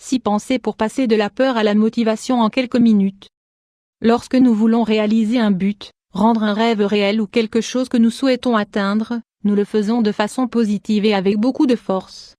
6 pensées pour passer de la peur à la motivation en quelques minutes. Lorsque nous voulons réaliser un but, rendre un rêve réel ou quelque chose que nous souhaitons atteindre, nous le faisons de façon positive et avec beaucoup de force.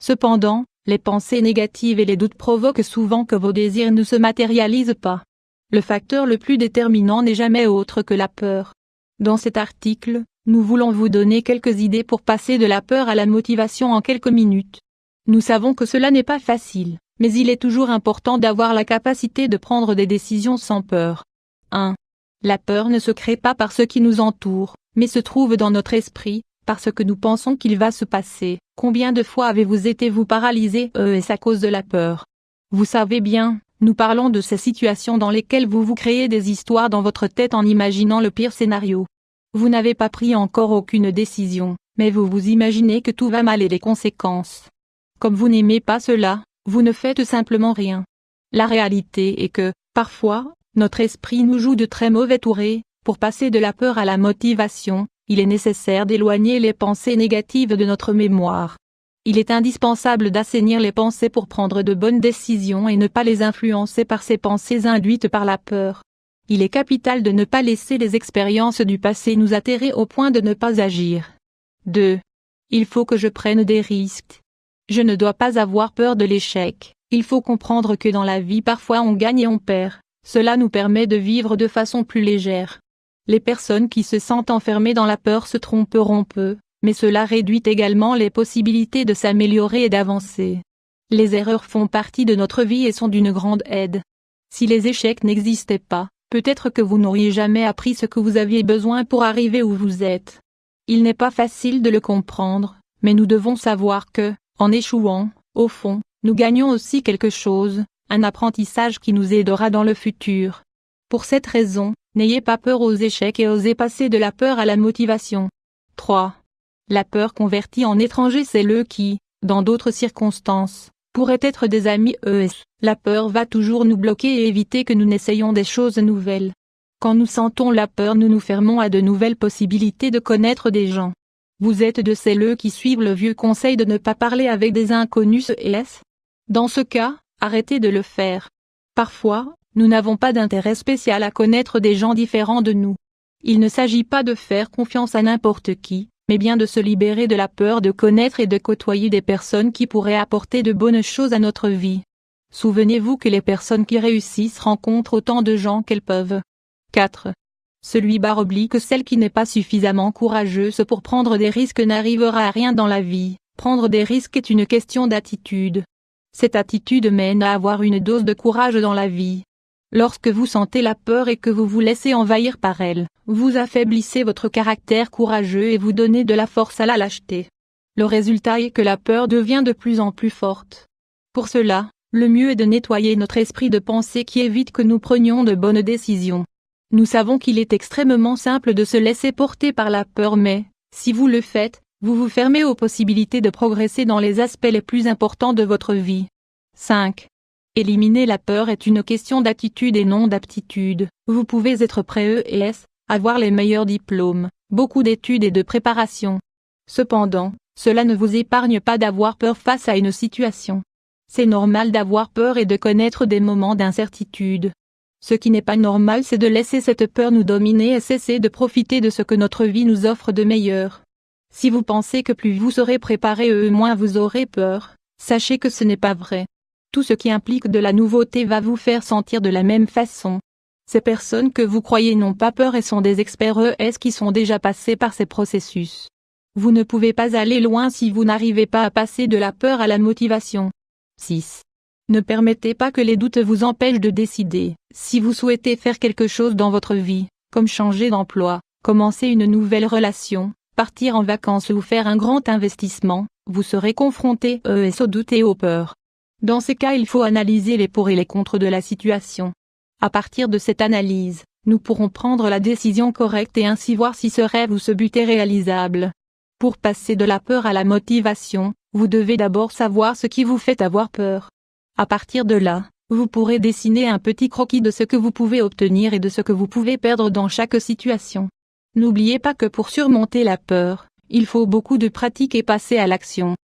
Cependant, les pensées négatives et les doutes provoquent souvent que vos désirs ne se matérialisent pas. Le facteur le plus déterminant n'est jamais autre que la peur. Dans cet article, nous voulons vous donner quelques idées pour passer de la peur à la motivation en quelques minutes. Nous savons que cela n'est pas facile, mais il est toujours important d'avoir la capacité de prendre des décisions sans peur. 1. La peur ne se crée pas par ce qui nous entoure, mais se trouve dans notre esprit, parce que nous pensons qu'il va se passer. Combien de fois avez-vous été paralysé à cause de la peur? Vous savez bien, nous parlons de ces situations dans lesquelles vous créez des histoires dans votre tête en imaginant le pire scénario. Vous n'avez pas pris encore aucune décision, mais vous imaginez que tout va mal et les conséquences. Comme vous n'aimez pas cela, vous ne faites simplement rien. La réalité est que, parfois, notre esprit nous joue de très mauvais tours et, pour passer de la peur à la motivation, il est nécessaire d'éloigner les pensées négatives de notre mémoire. Il est indispensable d'assainir les pensées pour prendre de bonnes décisions et ne pas les influencer par ces pensées induites par la peur. Il est capital de ne pas laisser les expériences du passé nous atterrer au point de ne pas agir. 2. Il faut que je prenne des risques. Je ne dois pas avoir peur de l'échec. Il faut comprendre que dans la vie parfois on gagne et on perd. Cela nous permet de vivre de façon plus légère. Les personnes qui se sentent enfermées dans la peur se tromperont peu, mais cela réduit également les possibilités de s'améliorer et d'avancer. Les erreurs font partie de notre vie et sont d'une grande aide. Si les échecs n'existaient pas, peut-être que vous n'auriez jamais appris ce que vous aviez besoin pour arriver où vous êtes. Il n'est pas facile de le comprendre, mais nous devons savoir que, en échouant, au fond, nous gagnons aussi quelque chose, un apprentissage qui nous aidera dans le futur. Pour cette raison, n'ayez pas peur aux échecs et osez passer de la peur à la motivation. 3. La peur convertie en étranger, c'est le qui, dans d'autres circonstances, pourrait être des amis. La peur va toujours nous bloquer et éviter que nous n'essayions des choses nouvelles. Quand nous sentons la peur, nous nous fermons à de nouvelles possibilités de connaître des gens. Vous êtes de celles qui suivent le vieux conseil de ne pas parler avec des inconnus. Dans ce cas, arrêtez de le faire. Parfois, nous n'avons pas d'intérêt spécial à connaître des gens différents de nous. Il ne s'agit pas de faire confiance à n'importe qui, mais bien de se libérer de la peur de connaître et de côtoyer des personnes qui pourraient apporter de bonnes choses à notre vie. Souvenez-vous que les personnes qui réussissent rencontrent autant de gens qu'elles peuvent. 4. Celle qui n'est pas suffisamment courageuse pour prendre des risques n'arrivera à rien dans la vie. Prendre des risques est une question d'attitude. Cette attitude mène à avoir une dose de courage dans la vie. Lorsque vous sentez la peur et que vous vous laissez envahir par elle, vous affaiblissez votre caractère courageux et vous donnez de la force à la lâcheté. Le résultat est que la peur devient de plus en plus forte. Pour cela, le mieux est de nettoyer notre esprit de pensée qui évite que nous prenions de bonnes décisions. Nous savons qu'il est extrêmement simple de se laisser porter par la peur, mais, si vous le faites, vous vous fermez aux possibilités de progresser dans les aspects les plus importants de votre vie. 5. Éliminer la peur est une question d'attitude et non d'aptitude. Vous pouvez être prêt avoir les meilleurs diplômes, beaucoup d'études et de préparation. Cependant, cela ne vous épargne pas d'avoir peur face à une situation. C'est normal d'avoir peur et de connaître des moments d'incertitude. Ce qui n'est pas normal, c'est de laisser cette peur nous dominer et cesser de profiter de ce que notre vie nous offre de meilleur. Si vous pensez que plus vous serez préparé moins vous aurez peur, sachez que ce n'est pas vrai. Tout ce qui implique de la nouveauté va vous faire sentir de la même façon. Ces personnes que vous croyez n'ont pas peur et sont des experts qui sont déjà passés par ces processus. Vous ne pouvez pas aller loin si vous n'arrivez pas à passer de la peur à la motivation. 6. Ne permettez pas que les doutes vous empêchent de décider. Si vous souhaitez faire quelque chose dans votre vie, comme changer d'emploi, commencer une nouvelle relation, partir en vacances ou faire un grand investissement, vous serez confronté aux doutes et aux peurs. Dans ces cas, il faut analyser les pour et les contre de la situation. À partir de cette analyse, nous pourrons prendre la décision correcte et ainsi voir si ce rêve ou ce but est réalisable. Pour passer de la peur à la motivation, vous devez d'abord savoir ce qui vous fait avoir peur. À partir de là, vous pourrez dessiner un petit croquis de ce que vous pouvez obtenir et de ce que vous pouvez perdre dans chaque situation. N'oubliez pas que pour surmonter la peur, il faut beaucoup de pratique et passer à l'action.